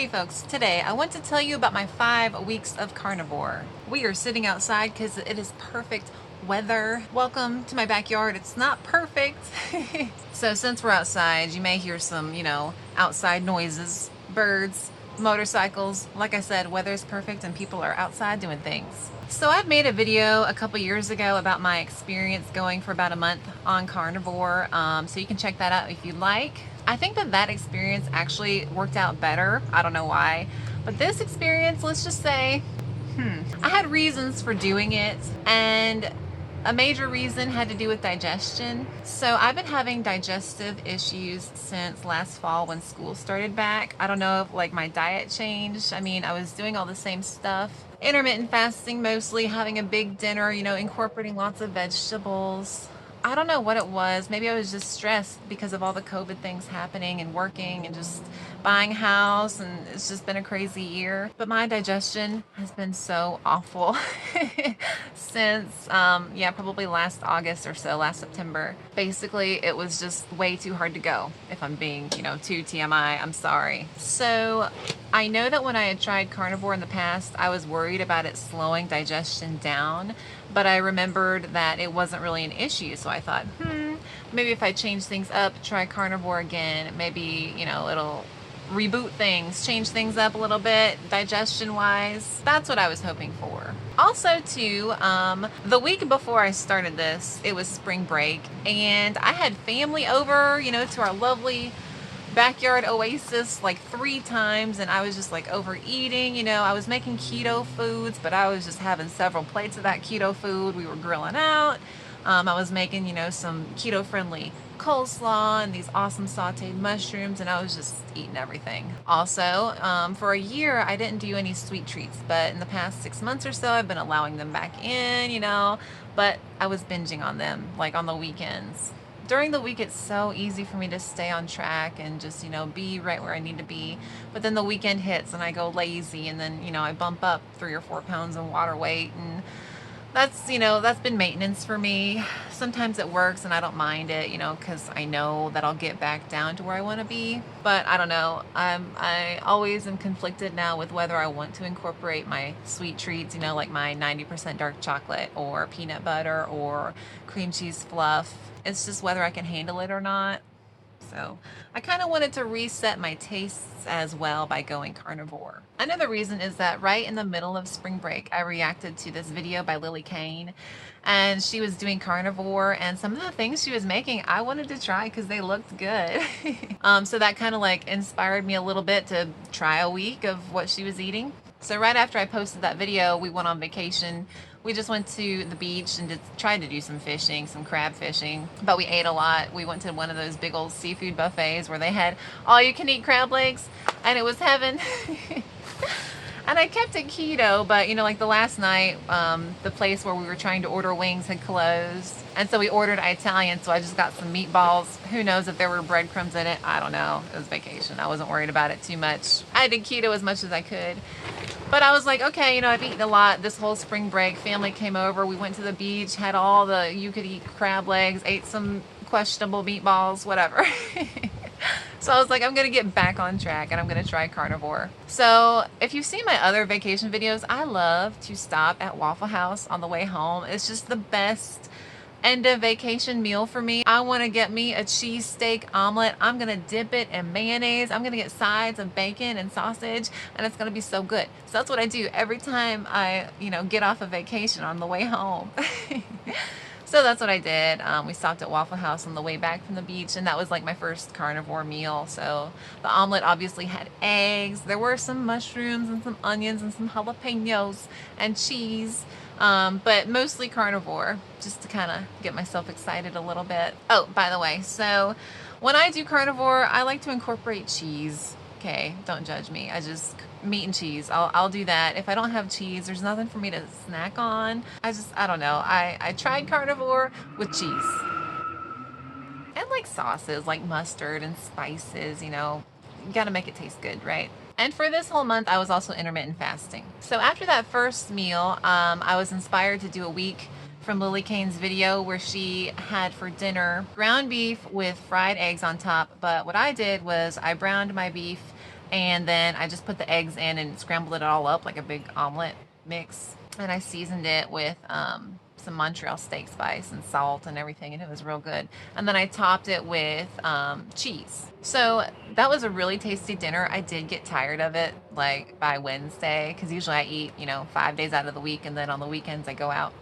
Hey folks, today I want to tell you about my 5 weeks of carnivore. We are sitting outside because it is perfect weather. Welcome to my backyard. It's not perfect. So since we're outside, you may hear some, outside noises, birds, motorcycles. Like I said, weather is perfect and people are outside doing things. So I've made a video a couple years ago about my experience going for about a month on carnivore. So you can check that out if you'd like. I think that experience actually worked out better. I don't know why, but this experience, let's just say, I had reasons for doing it, and a major reason had to do with digestion. So I've been having digestive issues since last fall when school started back. I don't know if my diet changed. I mean, I was doing all the same stuff. Intermittent fasting mostly, having a big dinner, incorporating lots of vegetables. I don't know what it was. Maybe I was just stressed because of all the COVID things happening and working and just buying a house, and it's just been a crazy year. But my digestion has been so awful since, probably last August or so, last September. Basically, it was just way too hard to go. If I'm being, too TMI, I'm sorry. So I know that when I had tried carnivore in the past, I was worried about it slowing digestion down, but I remembered that it wasn't really an issue. So I thought, maybe if I change things up, try carnivore again, maybe, it'll reboot things, change things up a little bit, digestion-wise. That's what I was hoping for. Also, too, the week before I started this, it was spring break, and I had family over, to our lovely backyard oasis 3 times, and I was just overeating. I was making keto foods, but I was just having several plates of that keto food. We were grilling out. I was making, some keto friendly coleslaw and these awesome sauteed mushrooms, and I was just eating everything. Also, for a year I didn't do any sweet treats, but in the past 6 months or so I've been allowing them back in, but I was binging on them on the weekends. During the week, it's so easy for me to stay on track and just, be right where I need to be. But then the weekend hits and I go lazy, and then, I bump up 3 or 4 pounds in water weight, and that's been maintenance for me. Sometimes it works and I don't mind it, because I know that I'll get back down to where I want to be. But I don't know. I always am conflicted now with whether I want to incorporate my sweet treats, like my 90% dark chocolate or peanut butter or cream cheese fluff. It's just whether I can handle it or not. So I kind of wanted to reset my tastes as well by going carnivore. Another reason is that right in the middle of spring break, I reacted to this video by Lily Kane, and she was doing carnivore, and some of the things she was making I wanted to try because they looked good. So that kind of inspired me a little bit to try a week of what she was eating. So right after I posted that video, we went on vacation. We just went to the beach and tried to do some fishing, some crab fishing, but we ate a lot. We went to one of those big old seafood buffets where they had all you can eat crab legs, and it was heaven. And I kept it keto, but the last night, the place where we were trying to order wings had closed. And so we ordered Italian, so I just got some meatballs. Who knows if there were breadcrumbs in it? I don't know. It was vacation. I wasn't worried about it too much. I did keto as much as I could. But I was like, okay, I've eaten a lot this whole spring break. Family came over. We went to the beach, had all the you could eat crab legs, ate some questionable meatballs, whatever. So I was like, I'm going to get back on track and I'm going to try carnivore. So if you've seen my other vacation videos, I love to stop at Waffle House on the way home. It's just the best end of vacation meal for me. I want to get me a cheesesteak omelet. I'm going to dip it in mayonnaise. I'm going to get sides of bacon and sausage, and it's going to be so good. So that's what I do every time I, get off a vacation on the way home. So that's what I did. We stopped at Waffle House on the way back from the beach, and that was my first carnivore meal. So the omelet obviously had eggs. There were some mushrooms and some onions and some jalapenos and cheese, but mostly carnivore, just to kind of get myself excited a little bit. Oh, by the way, so when I do carnivore, I like to incorporate cheese. Okay, don't judge me. Meat and cheese. I'll do that. If I don't have cheese, there's nothing for me to snack on. I don't know. I tried carnivore with cheese. And sauces, like mustard and spices, you gotta make it taste good, right? And for this whole month, I was also intermittent fasting. So after that first meal, I was inspired to do a week from Lily Kane's video where she had for dinner ground beef with fried eggs on top. But what I did was I browned my beef And then I just put the eggs in and scrambled it all up like a big omelet mix. And I seasoned it with some Montreal steak spice and salt and everything, and it was real good. And then I topped it with cheese. So that was a really tasty dinner. I did get tired of it like by Wednesday, because usually I eat, 5 days out of the week, and then on the weekends I go out.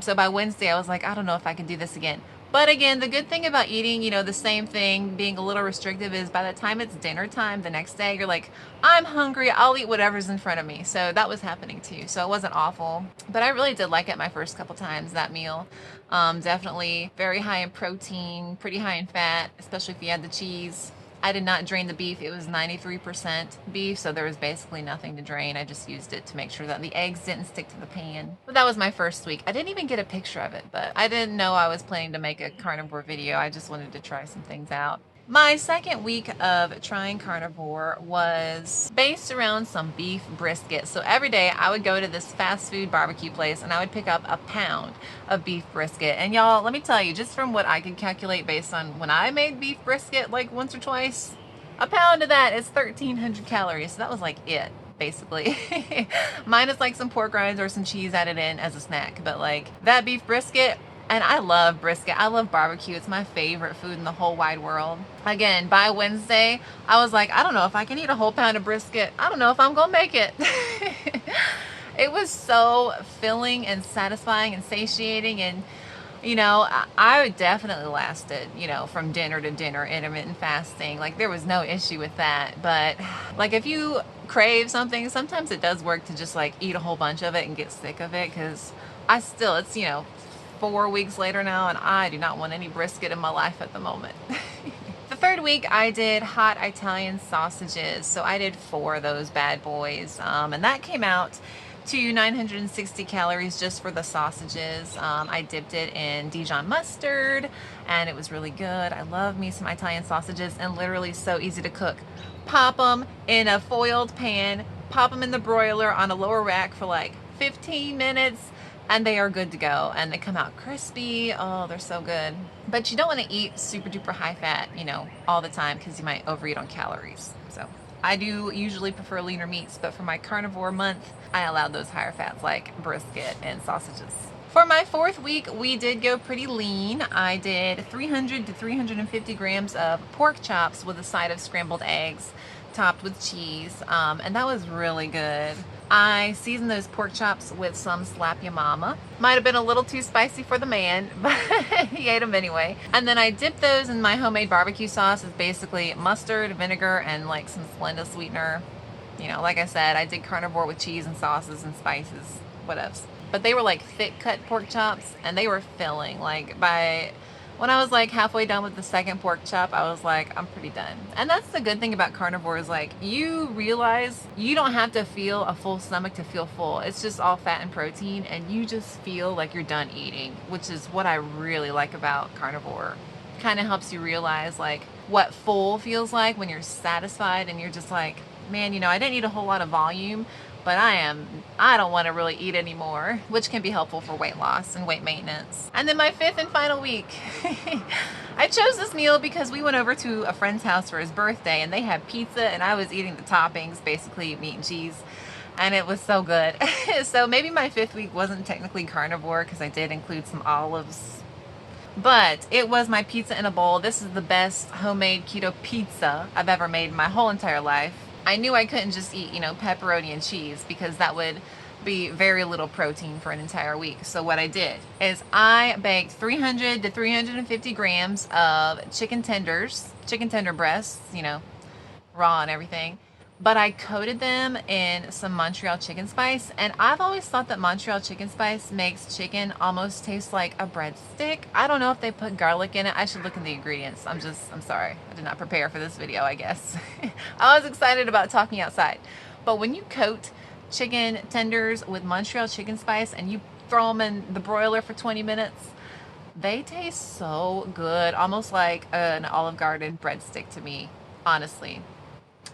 So by Wednesday I was like, I don't know if I can do this again. But again, the good thing about eating, the same thing, being a little restrictive, is by the time it's dinner time the next day, you're like, I'm hungry, I'll eat whatever's in front of me. So that was happening too. So it wasn't awful. But I really did like it my first couple times, that meal. Definitely very high in protein, pretty high in fat, especially if you add the cheese. I did not drain the beef. It was 93% beef, so there was basically nothing to drain. I just used it to make sure that the eggs didn't stick to the pan. But that was my first week. I didn't even get a picture of it, but I didn't know I was planning to make a carnivore video. I just wanted to try some things out. My second week of trying carnivore was based around some beef brisket. So every day I would go to this fast food barbecue place and I would pick up a pound of beef brisket. And y'all, let me tell you, just from what I could calculate based on when I made beef brisket like once or twice, a pound of that is 1,300 calories. So that was like it, basically. Minus like some pork rinds or some cheese added in as a snack. But like that beef brisket, and I love brisket. I love barbecue. It's my favorite food in the whole wide world. Again, by Wednesday, I was like, I don't know if I can eat a whole pound of brisket. I don't know if I'm going to make it. It was so filling and satisfying and satiating. And, I definitely lasted, from dinner to dinner, intermittent fasting. Like, there was no issue with that. But, like, if you crave something, sometimes it does work to just, like, eat a whole bunch of it and get sick of it. Because it's, 4 weeks later now, and I do not want any brisket in my life at the moment. The third week I did hot Italian sausages. So I did 4 of those bad boys, and that came out to 960 calories just for the sausages. I dipped it in Dijon mustard and it was really good. I love me some Italian sausages, and literally so easy to cook. Pop them in a foiled pan, pop them in the broiler on a lower rack for like 15 minutes, and they are good to go, and they come out crispy. Oh, they're so good. But you don't want to eat super duper high fat, all the time, because you might overeat on calories. So I do usually prefer leaner meats, but for my carnivore month, I allowed those higher fats like brisket and sausages. For my 4th week, we did go pretty lean. I did 300 to 350 grams of pork chops with a side of scrambled eggs, topped with cheese, and that was really good. I seasoned those pork chops with some Slap Ya Mama. Might have been a little too spicy for the man, but he ate them anyway. And then I dipped those in my homemade barbecue sauce. It's basically mustard, vinegar, and like some Splenda sweetener. Like I said, I did carnivore with cheese and sauces and spices, whatevs. But they were like thick cut pork chops, and they were filling. Like when I was like halfway done with the second pork chop, I was like, I'm pretty done. And that's the good thing about carnivore, is like, you realize you don't have to feel a full stomach to feel full. It's just all fat and protein, and you just feel like you're done eating, which is what I really like about carnivore. Kind of helps you realize like what full feels like when you're satisfied and you're just like, man, I didn't eat a whole lot of volume, but I don't want to really eat anymore, which can be helpful for weight loss and weight maintenance. And then my 5th and final week, I chose this meal because we went over to a friend's house for his birthday, and they had pizza, and I was eating the toppings, basically meat and cheese, and it was so good. So maybe my 5th week wasn't technically carnivore, because I did include some olives, but it was my pizza in a bowl. This is the best homemade keto pizza I've ever made in my whole entire life. I knew I couldn't just eat, pepperoni and cheese, because that would be very little protein for an entire week. So what I did is I baked 300 to 350 grams of chicken tender breasts, raw and everything. But I coated them in some Montreal chicken spice, and I've always thought that Montreal chicken spice makes chicken almost taste like a breadstick. I don't know if they put garlic in it. I should look in the ingredients. I'm sorry. I did not prepare for this video, I guess. I was excited about talking outside. But when you coat chicken tenders with Montreal chicken spice and you throw them in the broiler for 20 minutes, they taste so good. Almost like an Olive Garden breadstick to me, honestly.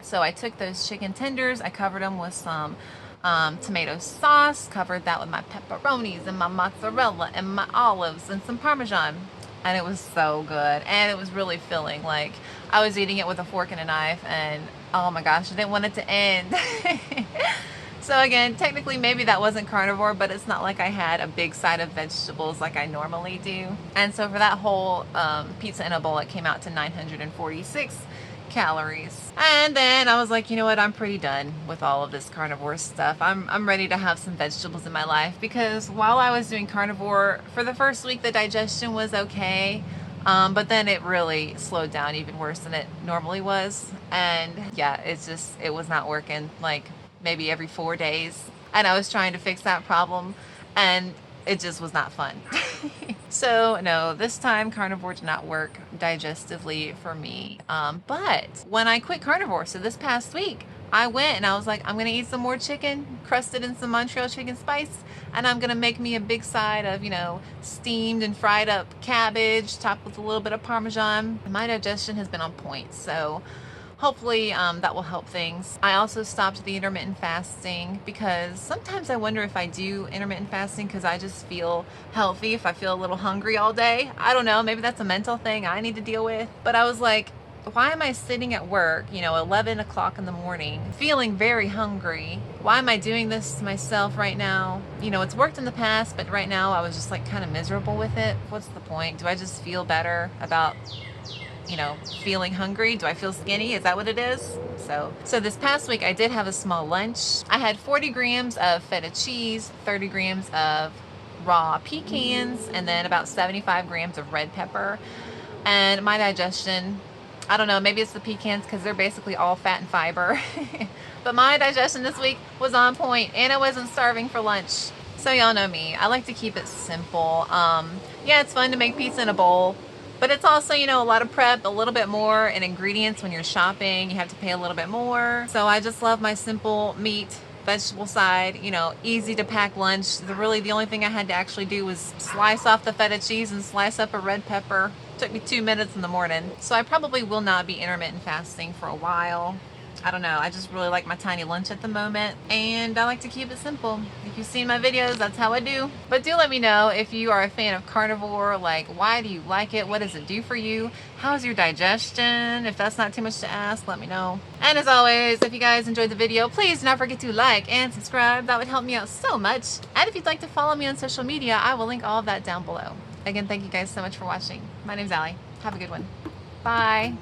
So I took those chicken tenders, I covered them with some tomato sauce, covered that with my pepperonis and my mozzarella and my olives and some Parmesan. and it was so good, and it was really filling. Like, I was eating it with a fork and a knife, and oh my gosh, I didn't want it to end. So again, technically maybe that wasn't carnivore, but it's not like I had a big side of vegetables like I normally do. And so for that whole pizza in a bowl, it came out to 946 calories. And then I was like, you know what, I'm pretty done with all of this carnivore stuff. I'm ready to have some vegetables in my life, because while I was doing carnivore, for the first week the digestion was okay, but then it really slowed down even worse than it normally was. And yeah, it was not working, like maybe every 4 days. And I was trying to fix that problem, and it just was not fun. So no, this time carnivore did not work digestively for me. But when I quit carnivore, so this past week, I went and I was like, I'm gonna eat some more chicken crusted in some Montreal chicken spice, and I'm gonna make me a big side of, you know, steamed and fried up cabbage topped with a little bit of Parmesan. My digestion has been on point, so hopefully that will help things. I also stopped the intermittent fasting, because sometimes I wonder if I do intermittent fasting because I just feel healthy if I feel a little hungry all day. I don't know, maybe that's a mental thing I need to deal with. But I was like, why am I sitting at work, you know, 11 o'clock in the morning, feeling very hungry? Why am I doing this to myself right now? You know, it's worked in the past, but right now I was just like kind of miserable with it. What's the point? Do I just feel better about, you know, feeling hungry? Do I feel skinny? Is that what it is? So this past week I did have a small lunch. I had 40 grams of feta cheese, 30 grams of raw pecans, and then about 75 grams of red pepper. And my digestion, I don't know, maybe it's the pecans because they're basically all fat and fiber. But my digestion this week was on point, and I wasn't starving for lunch. So y'all know me, I like to keep it simple. Yeah, it's fun to make pizza in a bowl, but it's also, you know, a lot of prep, a little bit more in ingredients. When you're shopping, you have to pay a little bit more. So I just love my simple meat, vegetable side, you know, easy to pack lunch. The only thing I had to actually do was slice off the feta cheese and slice up a red pepper. Took me 2 minutes in the morning. So I probably will not be intermittent fasting for a while. I don't know, I just really like my tiny lunch at the moment, and I like to keep it simple. If you've seen my videos, that's how I do. But do let me know if you are a fan of carnivore. Like, why do you like it? What does it do for you? How's your digestion? If that's not too much to ask, let me know. And as always, if you guys enjoyed the video, please do not forget to like and subscribe. That would help me out so much. And if you'd like to follow me on social media, I will link all of that down below. Again, thank you guys so much for watching. My name's Allie. Have a good one. Bye.